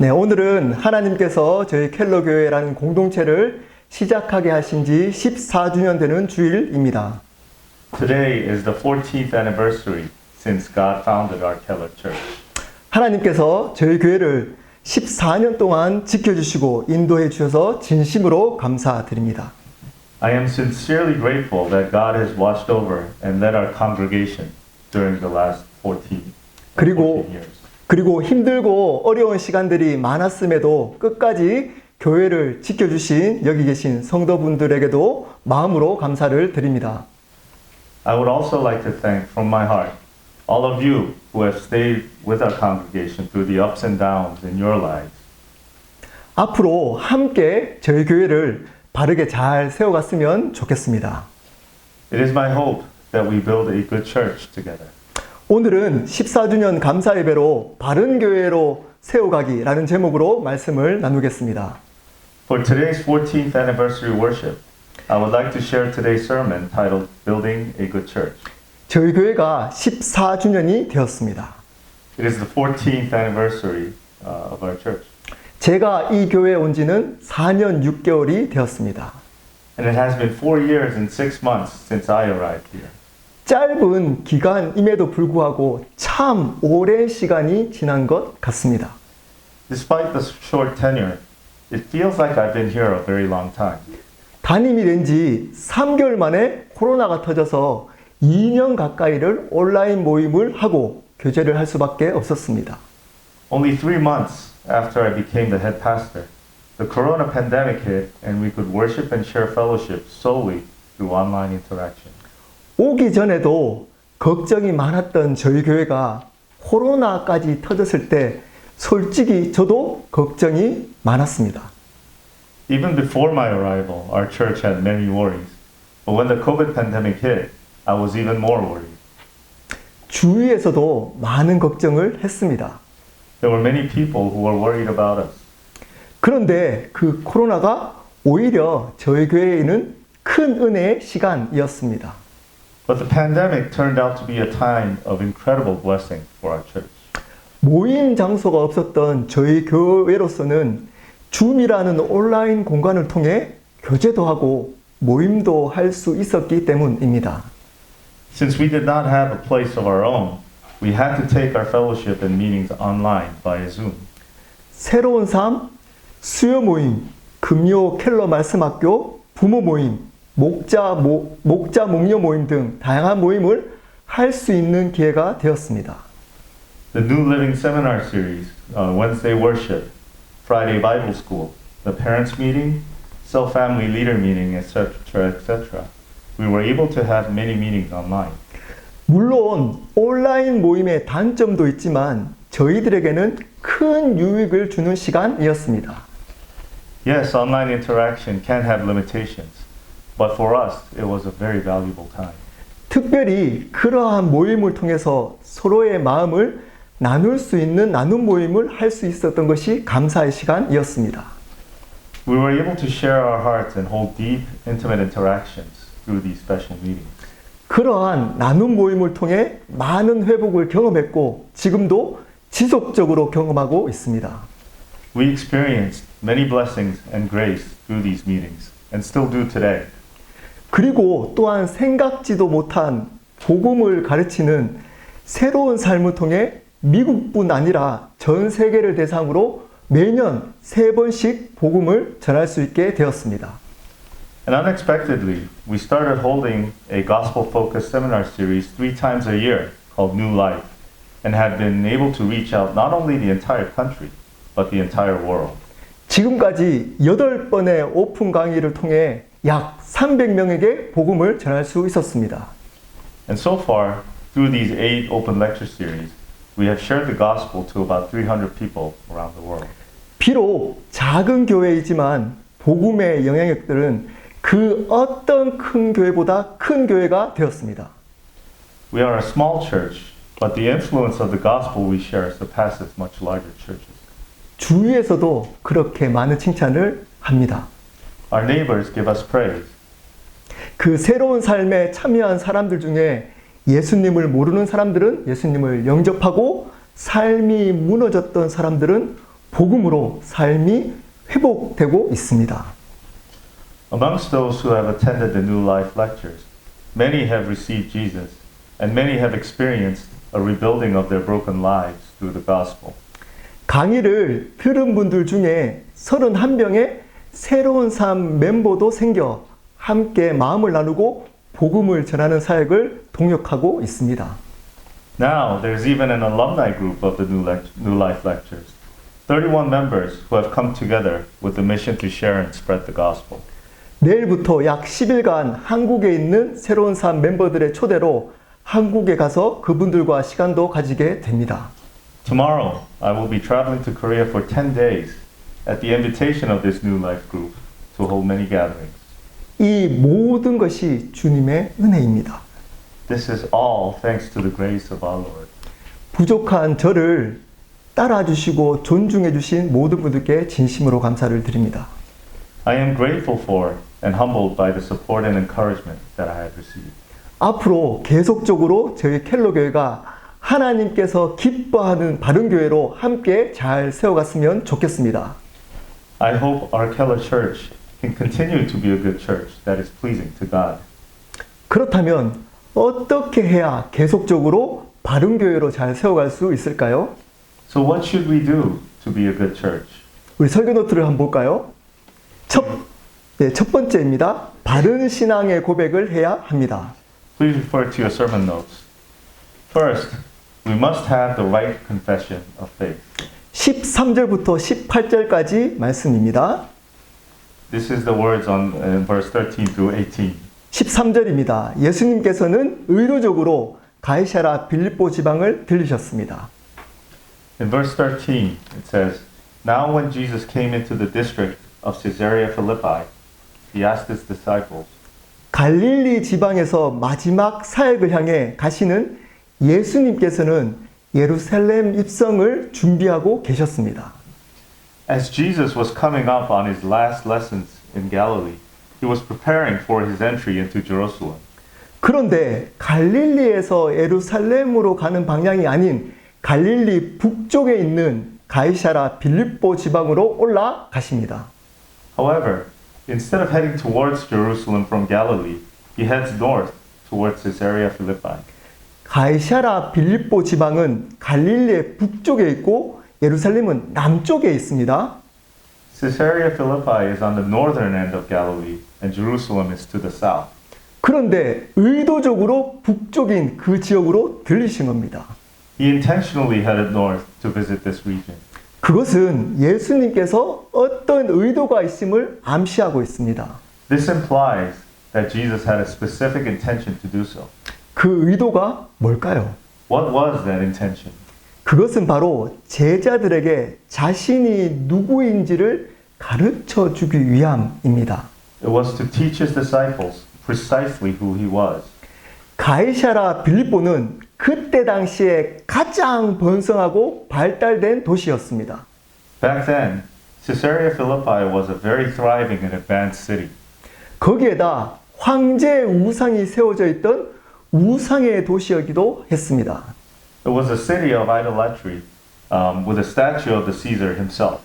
네, 오늘은 하나님께서 저희 켈러 교회라는 공동체를 시작하게 하신 지 14주년 되는 주일입니다. Today is the 14th anniversary since God founded our Keller Church. 하나님께서 저희 교회를 14년 동안 지켜주시고 인도해 주셔서 진심으로 감사드립니다. I am sincerely grateful that God has watched over and led our congregation during the last 14 years. 그리고 힘들고 어려운 시간들이 많았음에도 끝까지 교회를 지켜주신 여기 계신 성도분들에게도 마음으로 감사를 드립니다. I would also like to thank from my heart all of you who have stayed with our congregation through the ups and downs in your lives. 앞으로 함께 저희 교회를 바르게 잘 세워갔으면 좋겠습니다. It is my hope that we build a good church together. 오늘은 14주년 감사 예배로 바른 교회로 세워가기라는 제목으로 말씀을 나누겠습니다. For today's 14th anniversary worship, I would like to share today's sermon titled Building a Good Church. 저희 교회가 14주년이 되었습니다. It is the 14th anniversary of our church. 제가 이 교회에 온 지는 4년 6개월이 되었습니다. And it has been 4 years and 6 months since I arrived here. 짧은 기간임에도 불구하고 참 오랜 시간이 지난 것 같습니다. Despite the short tenure, it feels like I've been here a very long time. 담임이 된 지 3개월 만에 코로나가 터져서 2년 가까이를 온라인 모임을 하고 교제를 할 수밖에 없었습니다. Only 3 months after I became the head pastor, the corona pandemic hit and we could worship and share fellowship solely through online interaction. 오기 전에도 걱정이 많았던 저희 교회가 코로나까지 터졌을 때 솔직히 저도 걱정이 많았습니다. Even before my arrival, our church had many worries. But when the COVID pandemic hit, I was even more worried. 주위에서도 많은 걱정을 했습니다. There were many people who were worried about us. 그런데 그 코로나가 오히려 저희 교회에는 큰 은혜의 시간이었습니다. But the pandemic turned out to be a time of incredible blessing for our church. 모임 장소가 없었던 저희 교회로서는 줌이라는 온라인 공간을 통해 교제도 하고 모임도 할 수 있었기 때문입니다. Since we did not have a place of our own, we had to take our fellowship and meetings online via Zoom. 새로운 삶, 수요 모임, 금요 켈러 말씀학교, 부모 모임, 목자 목녀 모임 등 다양한 모임을 할 수 있는 기회가 되었습니다. The New Living Seminar Series, Wednesday Worship, Friday Bible School, the Parents Meeting, Self Family Leader Meeting, etc., etc. We were able to have many meetings online. 물론 온라인 모임의 단점도 있지만 저희들에게는 큰 유익을 주는 시간이었습니다. Yes, online interaction can have limitations, but for us, it was a very valuable time. 특별히 그러한 모임을 통해서 서로의 마음을 나눌 수 있는 나눔 모임을 할 수 있었던 것이 감사의 시간이었습니다. We were able to share our hearts and hold deep, intimate interactions through these special meetings. 그러한 나눔 모임을 통해 많은 회복을 경험했고 지금도 지속적으로 경험하고 있습니다. We experienced many blessings and grace through these meetings and still do today. 그리고 또한 생각지도 못한 복음을 가르치는 새로운 삶을 통해 미국뿐 아니라 전 세계를 대상으로 매년 3번씩 복음을 전할 수 있게 되었습니다. And unexpectedly, we started holding a gospel-focused seminar series 3 times a year called New Life and have been able to reach out not only the entire country, but the entire world. 지금까지 8번의 오픈 강의를 통해 약 300명에게 복음을 전할 수 있었습니다. And so far, through these 8 open lecture series, we have shared the gospel to about 300 people around the world. 비록 작은 교회이지만 복음의 영향력들은 그 어떤 큰 교회보다 큰 교회가 되었습니다. We are a small church, but the influence of the gospel we share surpasses much larger churches. 주위에서도 그렇게 많은 칭찬을 합니다. Our neighbors give us praise. 그 새로운 삶에 참여한 사람들 중에 예수님을 모르는 사람들은 예수님을 영접하고 삶이 무너졌던 사람들은 복음으로 삶이 회복되고 있습니다. Amongst those who have attended the New Life lectures, many have received Jesus, and many have experienced a rebuilding of their broken lives through the gospel. 강의를 들은 분들 중에 31명의 새로운 삶 멤버도 생겨 함께 마음을 나누고 복음을 전하는 사역을 동역하고 있습니다. Now, there's even an alumni group of the New Life lectures, 31 members who have come together with the mission to share and spread the gospel. 내일부터 약 10일간 한국에 있는 새로운 삶 멤버들의 초대로 한국에 가서 그분들과 시간도 가지게 됩니다. Tomorrow, I will be traveling to Korea for 10 days at the invitation of this New Life group to hold many gatherings. 이 모든 것이 주님의 은혜입니다. This is all thanks to the grace of our Lord. 부족한 저를 따라주시고 존중해 주신 모든 분들께 진심으로 감사를 드립니다. I am grateful for and humbled by the support and encouragement that I have received. 앞으로 계속적으로 저희 켈러 교회가 하나님께서 기뻐하는 바른 교회로 함께 잘 세워갔으면 좋겠습니다. I hope our Keller Church can continue to be a good church that is pleasing to God. 그렇다면 어떻게 해야 계속적으로 바른 교회로 잘 세워갈 수 있을까요? So what should we do to be a good church? 우리 설교 노트를 한번 볼까요? 첫 번째입니다. 바른 신앙의 고백을 해야 합니다. Please refer to your sermon notes. First, we must have the right confession of faith. 13절부터 18절까지 말씀입니다. This is the words on verse 13 through 18. 13절입니다. 예수님께서는 의도적으로 가이사랴 빌립보 지방을 들리셨습니다. In verse 13, it says, Now when Jesus came into the district of Caesarea Philippi, he asked his disciples, 갈릴리 지방에서 마지막 사역을 향해 가시는 예수님께서는 예루살렘 입성을 준비하고 계셨습니다. As Jesus was coming up on his last lessons in Galilee, he was preparing for his entry into Jerusalem. 그런데 갈릴리에서 예루살렘으로 가는 방향이 아닌 갈릴리 북쪽에 있는 가이사랴 빌립보 지방으로 올라가십니다. However, instead of heading towards Jerusalem from Galilee, he heads north towards Caesarea Philippi. 가이사랴 빌립보 지방은 갈릴리의 북쪽에 있고 예루살렘은 남쪽에 있습니다. Caesarea Philippi is on the northern end of Galilee, and Jerusalem is to the south. 그런데 의도적으로 북쪽인 그 지역으로 들리신 겁니다. He intentionally headed north to visit this region. 그것은 예수님께서 어떤 의도가 있음을 암시하고 있습니다. This implies that Jesus had a specific intention to do so. 그 의도가 뭘까요? What was that intention? 그것은 바로 제자들에게 자신이 누구인지를 가르쳐 주기 위함입니다. It was to teach his disciples precisely who he was. 가이사랴 빌립보는 그때 당시에 가장 번성하고 발달된 도시였습니다. Back then, Caesarea Philippi was a very thriving and advanced city. 거기에다 황제 우상이 세워져 있던 우상의 도시이기도 했습니다. It was a city of idolatry with a statue of the Caesar himself.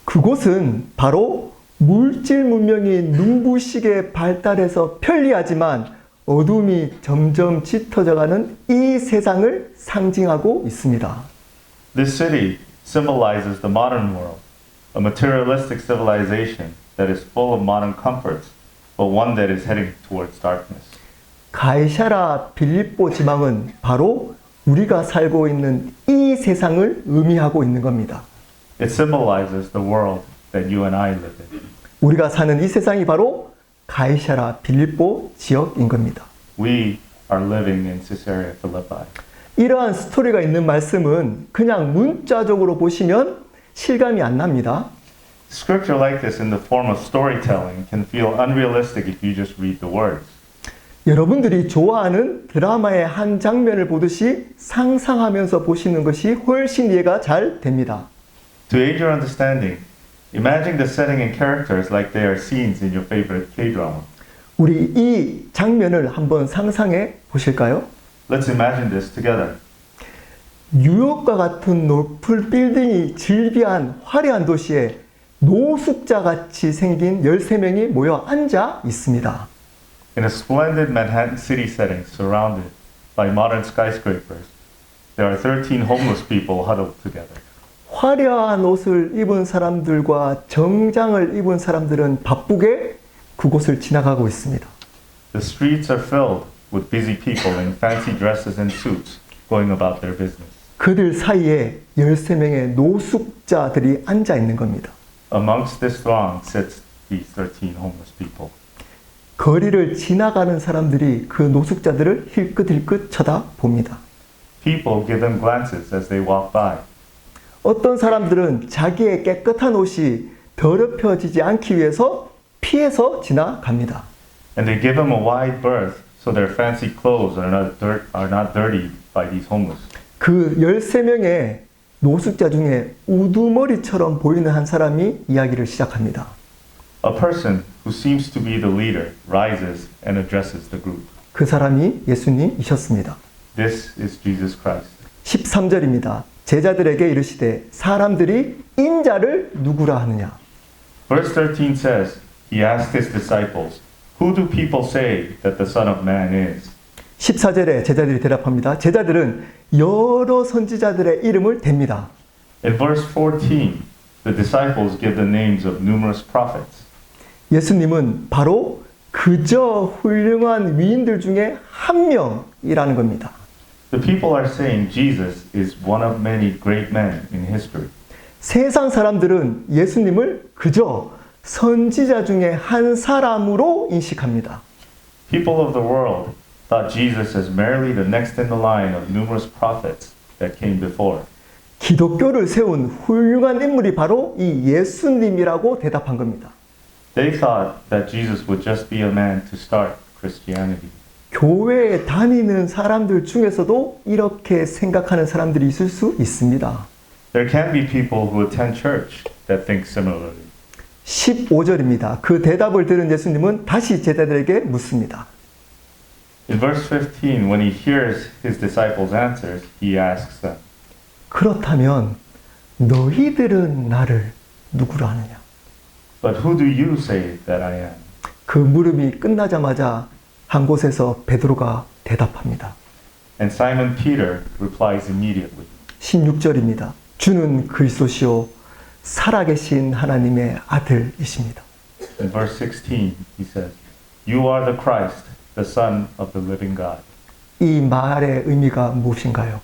그곳은 바로 물질 문명이 눈부시게 발달해서 편리하지만 어둠이 점점 짙어져가는 이 세상을 상징하고 있습니다. This city symbolizes the modern world, a materialistic civilization that is full of modern comforts, but one that is heading towards darkness. 가이사랴 빌립보 지방은 바로 우리가 살고 있는 이 세상을 의미하고 있는 겁니다. It symbolizes the world that you and I live in. 우리가 사는 이 세상이 바로 가이사랴 빌립보 지역인 겁니다. We are living in Caesarea Philippi. 이러한 스토리가 있는 말씀은 그냥 문자적으로 보시면 실감이 안 납니다. Scripture like this in the form of storytelling can feel unrealistic if you just read the words. 여러분들이 좋아하는 드라마의 한 장면을 보듯이 상상하면서 보시는 것이 훨씬 이해가 잘 됩니다. To aid your understanding, imagine the setting and characters like they are scenes in your favorite K-drama. 우리 이 장면을 한번 상상해 보실까요? Let's imagine this together. 뉴욕과 같은 높은 빌딩이 즐비한 화려한 도시에 노숙자같이 생긴 13명이 모여 앉아 있습니다. In a splendid Manhattan city setting surrounded by modern skyscrapers, there are 13 homeless people huddled together. 화려한 옷을 입은 사람들과 정장을 입은 사람들은 바쁘게 그곳을 지나가고 있습니다. The streets are filled with busy people in fancy dresses and suits going about their business. 그들 사이에 13명의 노숙자들이 앉아 있는 겁니다. Amongst this throng sits these 13 homeless people. 거리를 지나가는 사람들이 그 노숙자들을 힐끗힐끗 쳐다봅니다. People give them glances as they walk by. 어떤 사람들은 자기의 깨끗한 옷이 더럽혀지지 않기 위해서 피해서 지나갑니다. And they give them a wide berth so their fancy clothes are not dirtied by these homeless. 그 13명의 노숙자 중에 우두머리처럼 보이는 한 사람이 이야기를 시작합니다. A person who seems to be the leader rises and addresses the group. 그 사람이 예수님이셨습니다. This is Jesus Christ. 13절입니다. 제자들에게 이르시되 사람들이 인자를 누구라 하느냐. Verse 13 says, He asked His disciples, Who do people say that the Son of Man is? 14절에 제자들이 대답합니다. 제자들은 여러 선지자들의 이름을 댑니다. In verse 14, the disciples give the names of numerous prophets. 예수님은 바로 그저 훌륭한 위인들 중에 한 명이라는 겁니다. The people are saying Jesus is one of many great men in history. 세상 사람들은 예수님을 그저 선지자 중에 한 사람으로 인식합니다. People of the world thought Jesus as merely the next in the line of numerous prophets that came before. 기독교를 세운 훌륭한 인물이 바로 이 예수님이라고 대답한 겁니다. They thought that Jesus would just be a man to start Christianity. 교회에 다니는 사람들 중에서도 이렇게 생각하는 사람들이 있을 수 있습니다. There can be people who attend church that think similarly. 15절입니다. 그 대답을 들은 예수님은 다시 제자들에게 묻습니다. In verse 15, when he hears his disciples' answers, he asks them, 그렇다면 너희들은 나를 누구라 하느냐? But who do you say that I am? 그 물음이 끝나자마자 한 곳에서 베드로가 대답합니다. And Simon Peter replies immediately. 16절입니다. 주는 그리스도시요 살아계신 하나님의 아들이십니다. In verse 16, he says, You are the Christ, the Son of the living God. 이 말의 의미가 무엇인가요?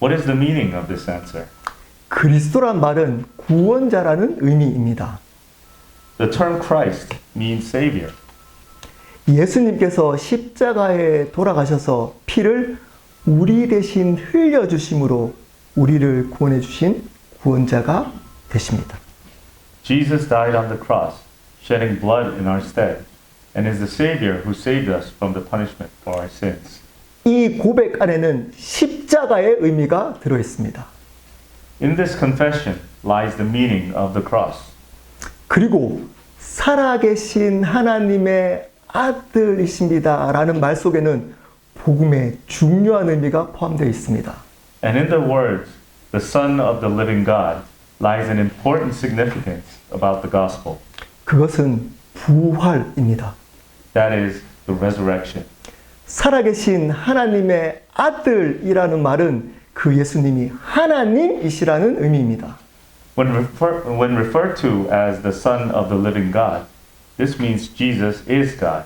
What is the meaning of this answer? 그리스도란 말은 구원자라는 의미입니다. The term Christ means Savior. 예수님께서 십자가에 돌아가셔서 피를 우리 대신 흘려주심으로 우리를 구원해 주신 구원자가 되십니다. Jesus died on the cross, shedding blood in our stead, and is the Savior who saved us from the punishment for our sins. 이 고백 안에는 십자가의 의미가 들어 있습니다. In this confession lies the meaning of the cross. 그리고 살아계신 하나님의 아들이십니다 라는 말 속에는 복음의 중요한 의미가 포함되어 있습니다. And in the words, the Son of the living God, lies an important significance about the gospel. 그것은 부활입니다. That is the resurrection. 살아계신 하나님의 아들이라는 말은 그 예수님이 하나님이시라는 의미입니다. When referred to as the Son of the living God, this means Jesus is God.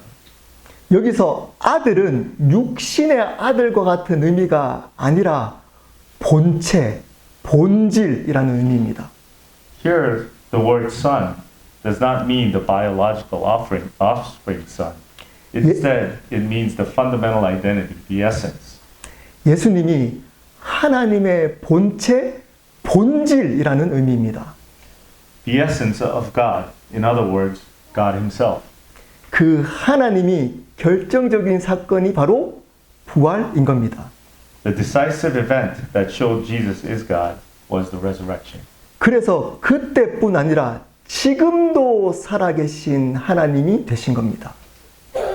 여기서 아들은 육신의 아들과 같은 의미가 아니라 본체, 본질이라는 의미입니다. Here, the word son does not mean the biological offspring son. Instead, it means the fundamental identity, the essence. 예수님이 하나님의 본체, 본질이라는 의미입니다. The essence of God, in other words, God himself. 그 하나님이 결정적인 사건이 바로 부활인 겁니다. The decisive event that showed Jesus is God was the resurrection. 그래서 그때뿐 아니라 지금도 살아계신 하나님이 되신 겁니다.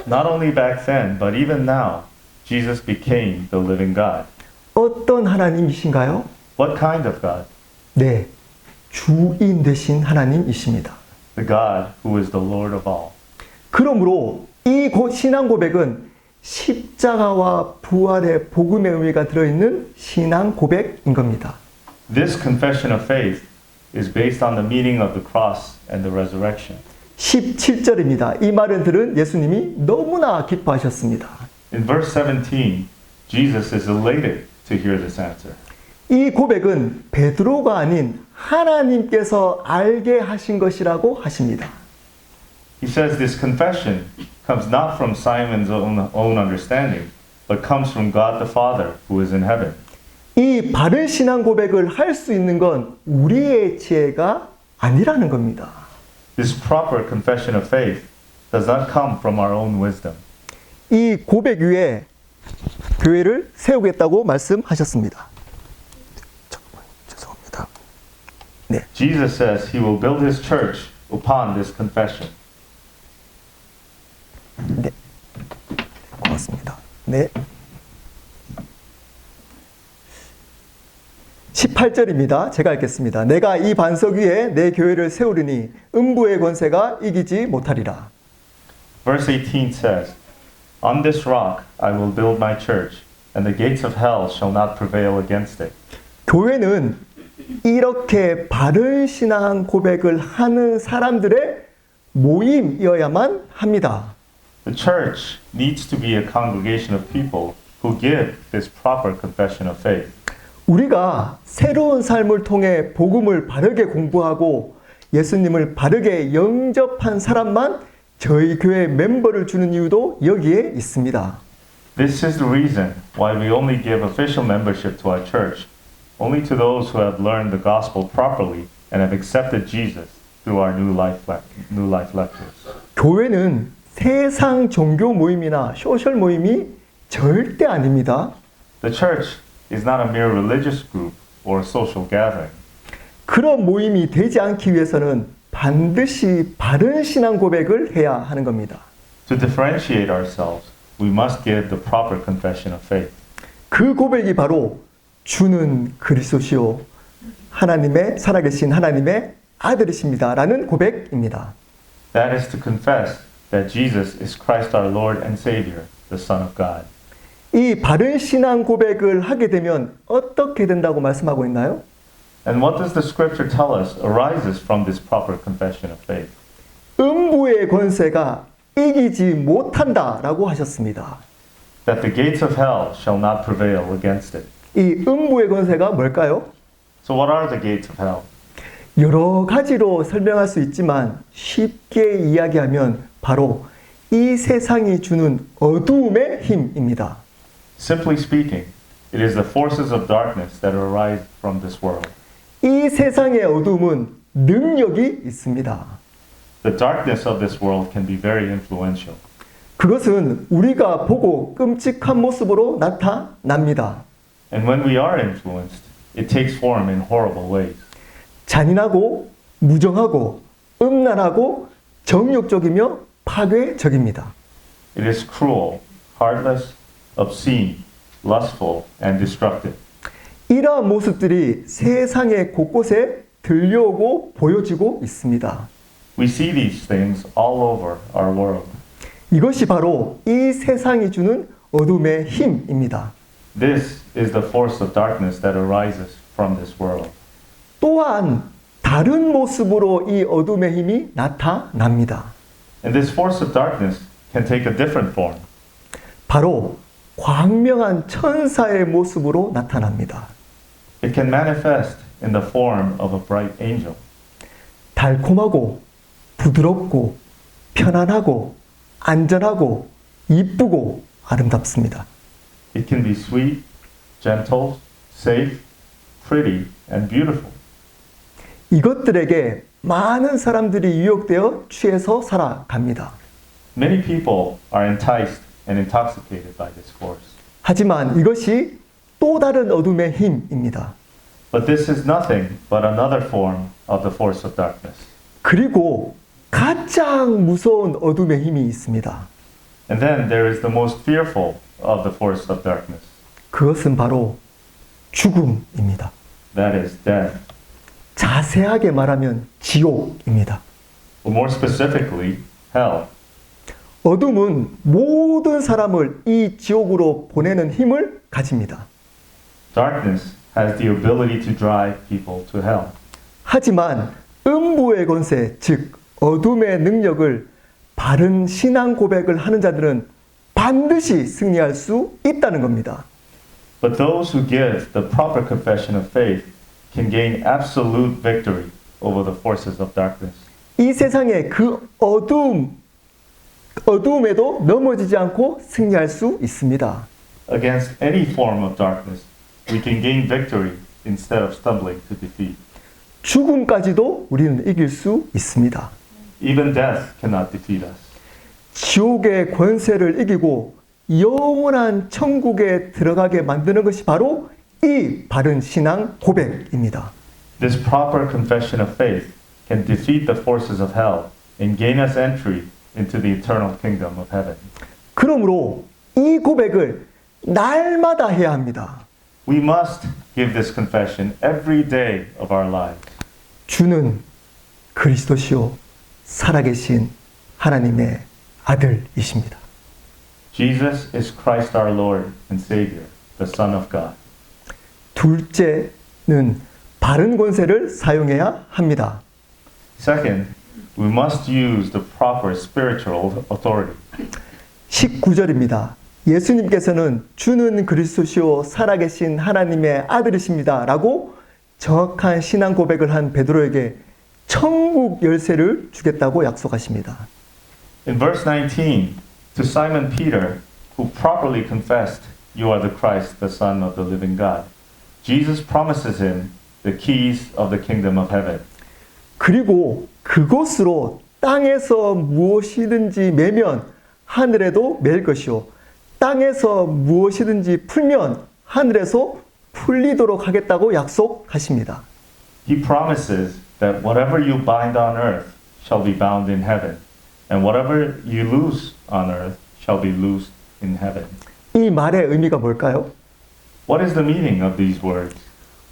Not only back then, but even now, Jesus became the living God. 어떤 하나님이신가요? What kind of God? 네, 주인 되신 하나님이십니다. The God who is the Lord of all. 그러므로 이 신앙 고백은 십자가와 부활의 복음의 의미가 들어있는 신앙 고백인 겁니다. This confession of faith is based on the meaning of the cross and the resurrection. 17절입니다. 이 말을 들은 예수님이 너무나 기뻐하셨습니다. In verse 17, Jesus is elated to hear this answer. 이 고백은 베드로가 아닌 하나님께서 알게 하신 것이라고 하십니다. He says this confession comes not from Simon's own understanding, but comes from God the Father who is in heaven. 이 바른 신앙 고백을 할 수 있는 건 우리의 지혜가 아니라는 겁니다. This proper confession of faith does not come from our own wisdom. 이 고백 위에 교회를 세우겠다고 말씀하셨습니다. 잠깐만, 죄송합니다. 네. Jesus says he will build his church upon this confession. 네. 고맙습니다. 네. 18절입니다. 제가 읽겠습니다. 내가 이 반석 위에 내 교회를 세우리니 음부의 권세가 이기지 못하리라. Verse 18 says, On this rock I will build my church, and the gates of hell shall not prevail against it. 교회는 이렇게 바른 신앙 고백을 하는 사람들의 모임이어야만 합니다. The church needs to be a congregation of people who give this proper confession of faith. 우리가 새로운 삶을 통해 복음을 바르게 공부하고 예수님을 바르게 영접한 사람만 저희 교회 멤버를 주는 이유도 여기에 있습니다. This is the reason why we only give official membership to our church, only to those who have learned the gospel properly and have accepted Jesus through our new life lectures. 교회는 세상 종교 모임이나 소셜 모임이 절대 아닙니다. The church is not a mere religious group or a social gathering. 그런 모임이 되지 않기 위해서는 반드시 바른 신앙 고백을 해야 하는 겁니다. To differentiate ourselves, we must give the proper confession of faith. 그 고백이 바로 주는 그리스도시요 하나님의 살아계신 하나님의 아들이십니다라는 고백입니다. That is to confess that Jesus is Christ our Lord and Savior, the Son of God. 이 바른 신앙 고백을 하게 되면 어떻게 된다고 말씀하고 있나요? And what does the scripture tell us arises from this proper confession of faith? 음부의 권세가 이기지 못한다라고 하셨습니다. That the gates of hell shall not prevail against it. 이 음부의 권세가 뭘까요? So what are the gates of hell? 여러 가지로 설명할 수 있지만 쉽게 이야기하면 바로 이 세상이 주는 어두움의 힘입니다. Simply speaking, it is the forces of darkness that arise from this world. 이 세상의 어두움은 능력이 있습니다. The darkness of this world can be very influential. 그것은 우리가 보고 끔찍한 모습으로 나타납니다. And when we are influenced, it takes form in horrible ways. 잔인하고 무정하고 음란하고 정욕적이며 파괴적입니다. It is cruel, heartless, obscene, lustful, and destructive. 이러한 모습들이 세상의 곳곳에 들려오고 보여지고 있습니다. We see these things all over our world. 이것이 바로 이 세상이 주는 어둠의 힘입니다. This is the force of darkness that arises from this world. 또한 다른 모습으로 이 어둠의 힘이 나타납니다. And this force of darkness can take a different form. 바로 광명한 천사의 모습으로 나타납니다. It can manifest in the form of a bright angel. 달콤하고 부드럽고 편안하고 안전하고 이쁘고 아름답습니다. It can be sweet, gentle, safe, pretty, and beautiful. 이것들에게 많은 사람들이 유혹되어 취해서 살아갑니다. Many people are enticed and intoxicated by this force. 하지만 이것이 또 다른 어둠의 힘입니다. But this is nothing but another form of the force of darkness. 그리고 가장 무서운 어둠의 힘이 있습니다. And then there is the most fearful of the force of darkness. 그것은 바로 죽음입니다. That is death. 자세하게 말하면 지옥입니다. But more specifically, hell. 어둠은 모든 사람을 이 지옥으로 보내는 힘을 가집니다. Darkness has the ability to drive people to hell. 하지만 음부의 권세, 즉 어둠의 능력을 바른 신앙 고백을 하는 자들은 반드시 승리할 수 있다는 겁니다. But those who give the proper confession of faith can gain absolute victory over the forces of darkness. 이 세상의 그 어둠에도 넘어지지 않고 승리할 수 있습니다. Against any form of darkness, we can gain victory instead of stumbling to defeat. 죽음까지도 우리는 이길 수 있습니다. Even death cannot defeat us. 지옥의 권세를 이기고 영원한 천국에 들어가게 만드는 것이 바로 이 바른 신앙 고백입니다. This proper confession of faith can defeat the forces of hell and gain us entry into the eternal kingdom of heaven. 그러므로 이 고백을 날마다 해야 합니다. We must give this confession every day of our lives. 주는 그리스도시요 살아계신 하나님의 아들이십니다. Jesus is Christ our Lord and Savior, the Son of God. 둘째는 바른 권세를 사용해야 합니다. Second, we must use the proper spiritual authority. 19절입니다. 예수님께서는 주는 그리스도시요 살아계신 하나님의 아들이십니다. 라고 정확한 신앙 고백을 한 베드로에게 천국 열쇠를 주겠다고 약속하십니다. In verse 19, to Simon Peter, who properly confessed, "You are the Christ, the Son of the living God," Jesus promises him the keys of the kingdom of heaven. 그리고 그것으로 땅에서 무엇이든지 매면 하늘에도 매일 것이요 땅에서 무엇이든지 풀면 하늘에서 풀리도록 하겠다고 약속하십니다. He promises that whatever you bind on earth shall be bound in heaven, and whatever you loose on earth shall be loosed in heaven. 이 말의 의미가 뭘까요? What is the meaning of these words?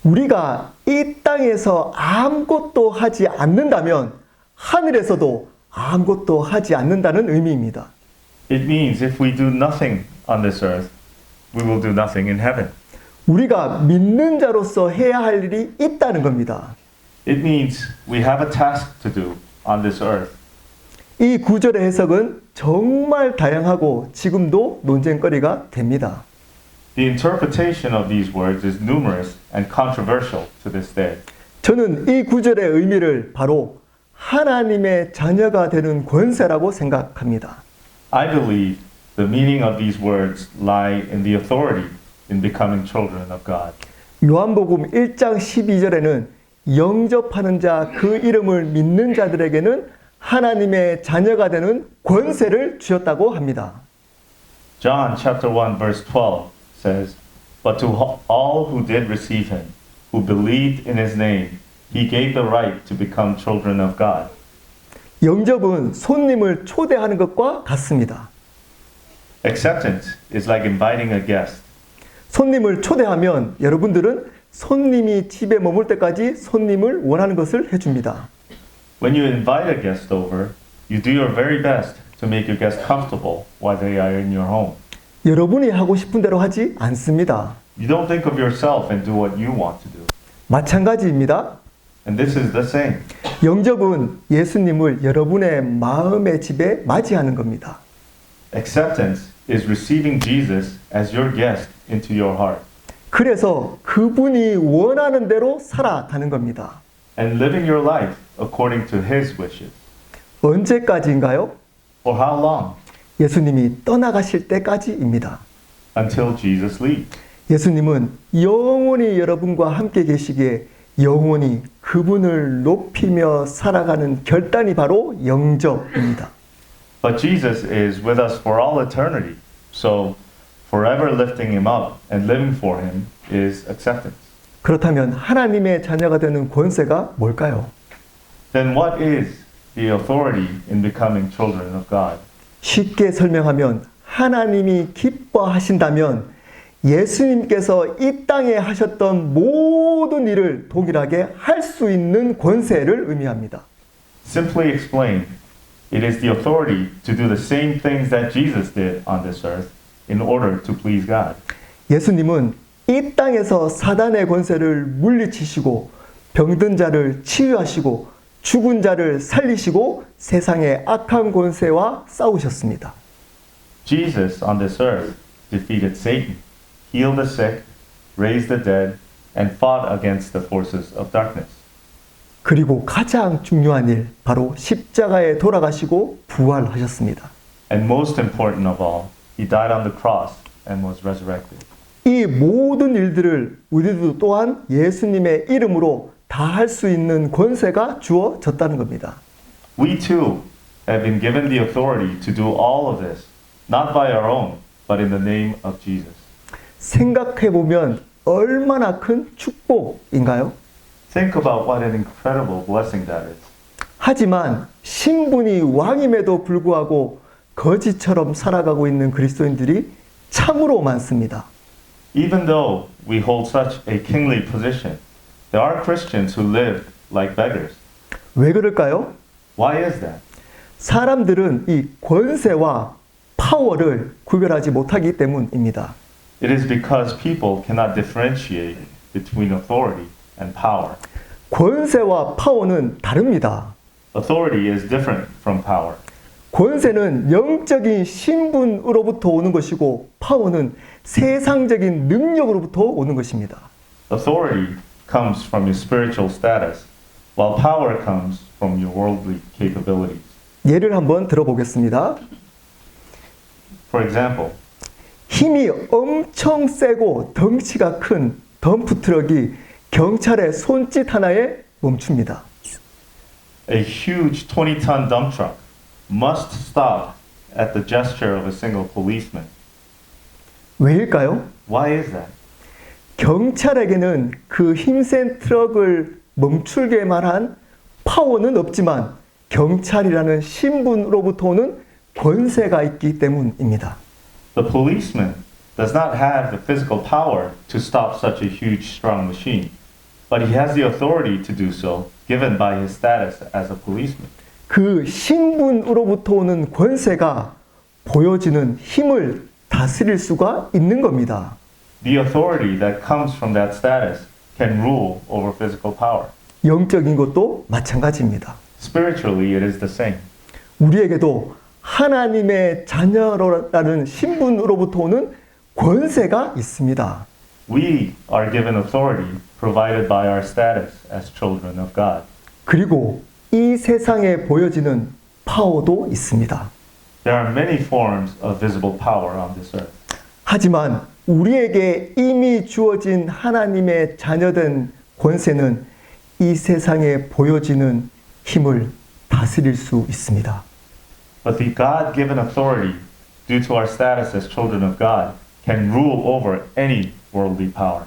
우리가 이 땅에서 아무것도 하지 않는다면 하늘에서도 아무것도 하지 않는다는 의미입니다. It means if we do nothing on this earth, we will do nothing in heaven. 우리가 믿는 자로서 해야 할 일이 있다는 겁니다. It means we have a task to do on this earth. 이 구절의 해석은 정말 다양하고 지금도 논쟁거리가 됩니다. The interpretation of these words is numerous and controversial to this day. 저는 이 구절의 의미를 바로 하나님의 자녀가 되는 권세라고 생각합니다. I believe the meaning of these words lie in the authority in becoming children of God. 요한복음 1장 12절에는 영접하는 자 그 이름을 믿는 자들에게는 하나님의 자녀가 되는 권세를 주셨다고 합니다. John chapter 1 verse 12 says, "But to all who did receive him, who believed in his name, he gave the right to become children of God." 영접은 손님을 초대하는 것과 같습니다. Acceptance is like inviting a guest. 손님을 초대하면 여러분들은 손님이 집에 머물 때까지 손님을 원하는 것을 해줍니다. When you invite a guest over, you do your very best to make your guest comfortable while they are in your home. 여러분이 하고 싶은 대로 하지 않습니다. You don't think of yourself and do what you want to do. 마찬가지입니다. And this is the same. 영접은 예수님을 여러분의 마음의 집에 맞이하는 겁니다. Acceptance is receiving Jesus as your guest into your heart 그래서 그분이 원하는 대로 살아가는 겁니다. and living your life according to his wishes. 언제까지인가요? For how long? 예수님이 떠나가실 때까지입니다. Until Jesus leaves. 예수님은 영원히 여러분과 함께 계시기에 영원히 그분을 높이며 살아가는 결단이 바로 영접입니다. But Jesus is with us for all eternity. So forever lifting him up and living for him is acceptance. 그렇다면 하나님의 자녀가 되는 권세가 뭘까요? Then what is the authority in becoming children of God? 쉽게 설명하면 하나님이 기뻐하신다면 예수님께서 이 땅에 하셨던 모든 일을 동일하게 할 수 있는 권세를 의미합니다. Simply explained, it is the authority to do the same things that Jesus did on this earth in order to please God. 예수님은 이 땅에서 사단의 권세를 물리치시고 병든 자를 치유하시고 죽은 자를 살리시고 세상의 악한 권세와 싸우셨습니다. Jesus on this earth defeated Satan, healed the sick, raised the dead, and fought against the forces of darkness. 그리고 가장 중요한 일, 바로 십자가에 돌아가시고 부활하셨습니다. And most important of all, he died on the cross and was resurrected. 이 모든 일들을 우리도 또한 예수님의 이름으로 다 할 수 있는 권세가 주어졌다는 겁니다. We too have been given the authority to do all of this, not by our own, but in the name of Jesus. 생각해 보면 얼마나 큰 축복인가요? Think about what an incredible blessing that is. 하지만 신분이 왕임에도 불구하고 거지처럼 살아가고 있는 그리스도인들이 참으로 많습니다. Even though we hold such a kingly position, there are Christians who live like beggars. 왜 그럴까요? Why is that? 사람들은 이 권세와 파워를 구별하지 못하기 때문입니다. It is because people cannot differentiate between authority and power. 권세와 파워는 다릅니다. Authority is different from power. 권세는 영적인 신분으로부터 오는 것이고 파워는 세상적인 능력으로부터 오는 것입니다. Authority comes from your spiritual status, while power comes from your worldly capabilities. 예를 한번 들어보겠습니다. For example, 힘이 엄청 세고 덩치가 큰 덤프트럭이 경찰의 손짓 하나에 멈춥니다. a huge 20-ton dump truck must stop at the gesture of a single policeman. 왜일까요? Why is that? 경찰에게는 그 힘센 트럭을 멈추게 말한 파워는 없지만 경찰이라는 신분으로부터 오는 권세가 있기 때문입니다. The policeman does not have the physical power to stop such a huge, strong machine, but he has the authority to do so given by his status as a policeman. 그 신분으로부터 오는 권세가 보여지는 힘을 다스릴 수가 있는 겁니다. The authority that comes from that status can rule over physical power. 영적인 것도 마찬가지입니다. Spiritually, it is the same. 우리에게도 하나님의 자녀라는 신분으로부터 오는 권세가 있습니다. We are given authority provided by our status as children of God. 그리고 이 세상에 보여지는 파워도 있습니다. There are many forms of visible power on this earth. 하지만 우리에게 이미 주어진 하나님의 자녀된 권세는 이 세상에 보여지는 힘을 다스릴 수 있습니다. But the God-given authority, due to our status as children of God, can rule over any worldly power.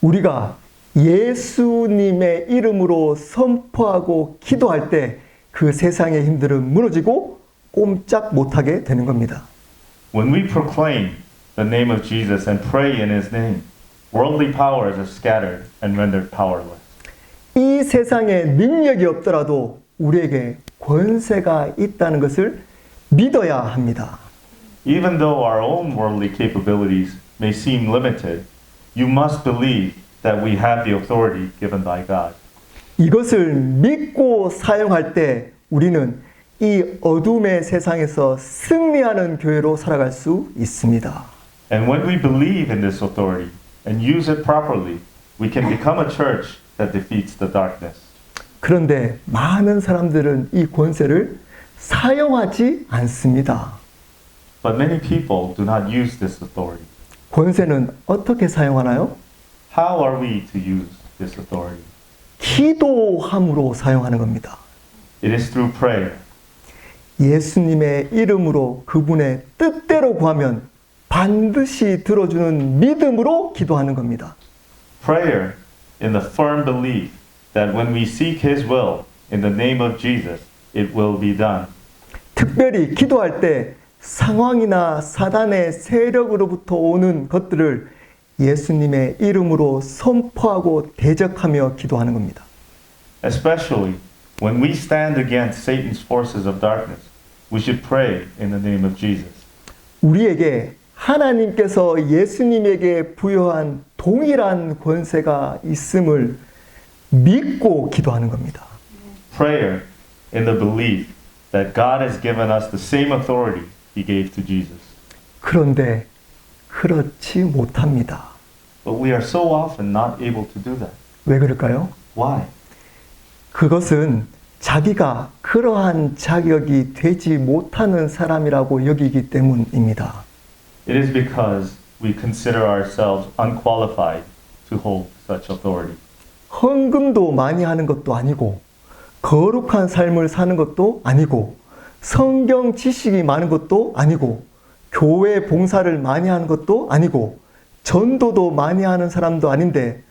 우리가 예수님의 이름으로 선포하고 기도할 때 그 세상의 힘들은 무너지고 꼼짝 못하게 되는 겁니다. When we proclaim the name of Jesus and pray in His name, worldly powers are scattered and rendered powerless. 이 세상에 능력이 없더라도 우리에게 권세가 있다는 것을 믿어야 합니다. Even though our own worldly capabilities may seem limited, you must believe that we have the authority given by God. 이것을 믿고 사용할 때 우리는 이 어둠의 세상에서 승리하는 교회로 살아갈 수 있습니다. And when we believe in this authority and use it properly, we can become a church that defeats the darkness. 그런데 많은 사람들은 이 권세를 사용하지 않습니다. But many people do not use this authority. 권세는 어떻게 사용하나요? How are we to use this authority? 기도함으로 사용하는 겁니다. It is through prayer. 예수님의 이름으로 그분의 뜻대로 구하면 반드시 들어주는 믿음으로 기도하는 겁니다. Prayer in the firm belief that when we seek His will in the name of Jesus, it will be done. 특별히 기도할 때 상황이나 사단의 세력으로부터 오는 것들을 예수님의 이름으로 선포하고 대적하며 기도하는 겁니다. Especially when we stand against Satan's forces of darkness, we should pray in the name of Jesus. 우리에게 하나님께서 예수님에게 부여한 동일한 권세가 있음을 믿고 기도하는 겁니다. Prayer in the belief that God has given us the same authority He gave to Jesus. 그런데 그렇지 못합니다. But we are so often not able to do that. 왜 그럴까요? Why? 그것은 자기가 그러한 자격이 되지 못하는 사람이라고 여기기 때문입니다. It is because we consider ourselves unqualified to hold such authority. 헌금도 많이 하는 것도 아니고 거룩한 삶을 사는 것도 아니고 성경 지식이 많은 것도 아니고 교회 봉사를 많이 하는 것도 아니고 전도도 많이 하는 사람도 아닌데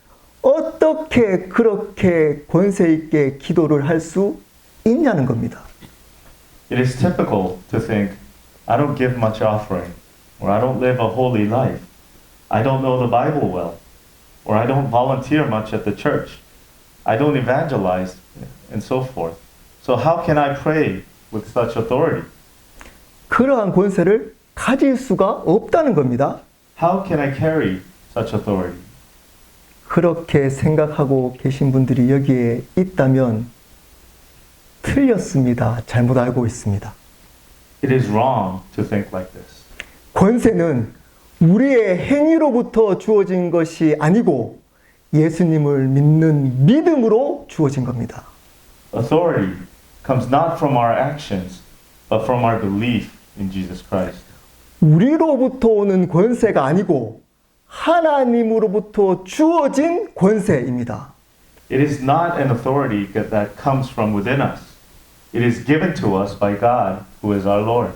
어떻게 그렇게 권세 있게 기도를 할 수 있냐는 겁니다. It is typical to think, I don't give much offering, or I don't live a holy life, I don't know the Bible well, or I don't volunteer much at the church, I don't evangelize, and so forth. So how can I pray with such authority? 그러한 권세를 가질 수가 없다는 겁니다. How can I carry such authority? 그렇게 생각하고 계신 분들이 여기에 있다면 틀렸습니다. 잘못 알고 있습니다. It is wrong to think like this. 권세는 우리의 행위로부터 주어진 것이 아니고 예수님을 믿는 믿음으로 주어진 겁니다. Authority comes not from our actions, but from our belief in Jesus Christ. 우리로부터 오는 권세가 아니고 하나님으로부터 주어진 권세입니다. It is not an authority that comes from within us. It is given to us by God, who is our Lord.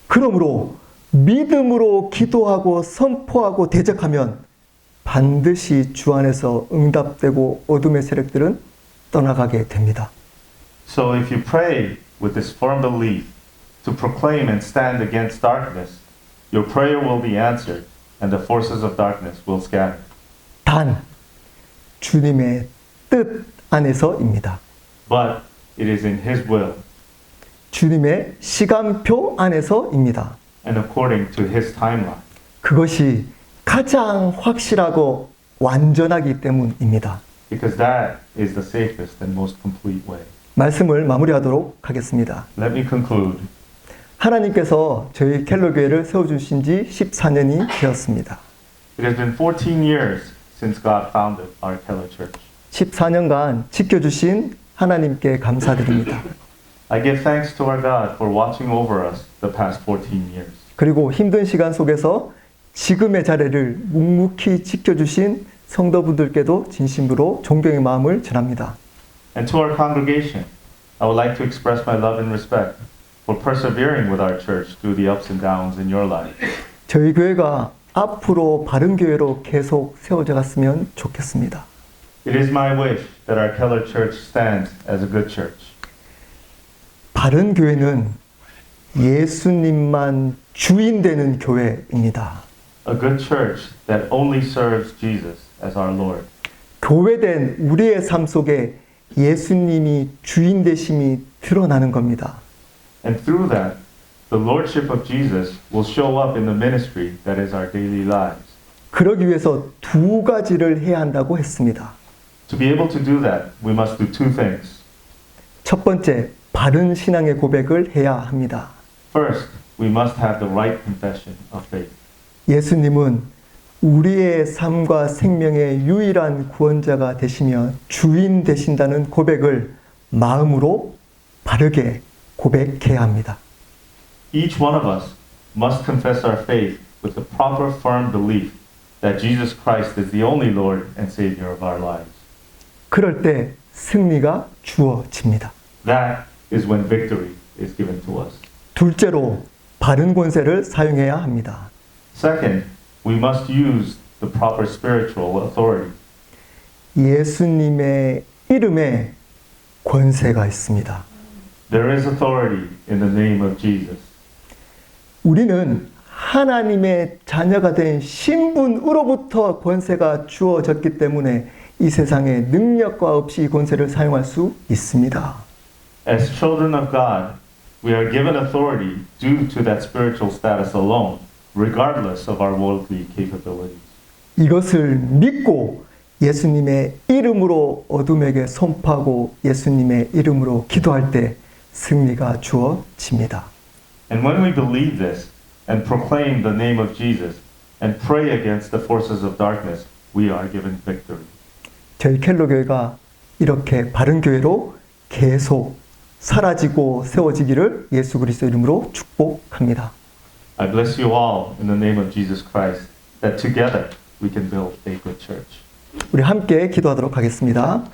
그러므로 믿음으로 기도하고 선포하고 대적하면 반드시 주 안에서 응답되고 어둠의 세력들은 떠나가게 됩니다. So if you pray with this firm belief to proclaim and stand against darkness, your prayer will be answered and the forces of darkness will scatter. 단 주님의 뜻 안에서입니다. But it is in His will 주님의 시간표 안에서입니다. and according to His timeline. 그것이 가장 확실하고 완전하기 때문입니다. Because that is the safest and most complete way. 말씀을 마무리하도록 하겠습니다. Let me conclude. 하나님께서 저희 켈러교회를 세워주신 지 14년이 되었습니다. It has been 14 years since God founded our Keller Church. 14년간 지켜주신 하나님께 감사드립니다. I give thanks to our God for watching over us the past 14 years. 그리고 힘든 시간 속에서 지금의 자리를 묵묵히 지켜주신 성도분들께도 진심으로 존경의 마음을 전합니다. And to our congregation, I would like to express my love and respect for persevering with our church through the ups and downs in your life. 저희 교회가 앞으로 바른 교회로 계속 세워져 갔으면 좋겠습니다. It is my wish that our Keller Church stands as a good church. 바른 교회는 예수님만 주인 되는 교회입니다. A good church that only serves Jesus as our Lord. 교회된 우리의 삶 속에 예수님이 주인 되심이 드러나는 겁니다. And through that, the Lordship of Jesus will show up in the ministry that is our daily lives. 그러기 위해서 두 가지를 해야 한다고 했습니다. To be able to do that, we must do two things. 첫 번째, 바른 신앙의 고백을 해야 합니다. First, we must have the right confession of faith. 예수님은 우리의 삶과 생명의 유일한 구원자가 되시며 주인 되신다는 고백을 마음으로 바르게 고백해야 합니다. Each one of us must confess our faith with the proper firm belief that Jesus Christ is the only Lord and Savior of our lives. 그럴 때 승리가 주어집니다. That is when victory is given to us. 둘째로 바른 권세를 사용해야 합니다. Second, we must use the proper spiritual authority. 예수님의 이름에 권세가 있습니다. There is authority in the name of Jesus. 우리는 하나님의 자녀가 된 신분으로부터 권세가 주어졌기 때문에 이 세상에 능력과 없이 이 권세를 사용할 수 있습니다. As children of God, we are given authority due to that spiritual status alone, regardless of our worldly capabilities. 이것을 믿고 예수님의 이름으로 어둠에게 선포하고 예수님의 이름으로 기도할 때 승리가 주어집니다. And when we believe this and proclaim the name of Jesus and pray against the forces of darkness, we are given victory. 저희 켈로 교회가 이렇게 바른 교회로 계속 사라지고 세워지기를 예수 그리스도 이름으로 축복합니다. I bless you all in the name of Jesus Christ, that together we can build a good church. 우리 함께 기도하도록 하겠습니다.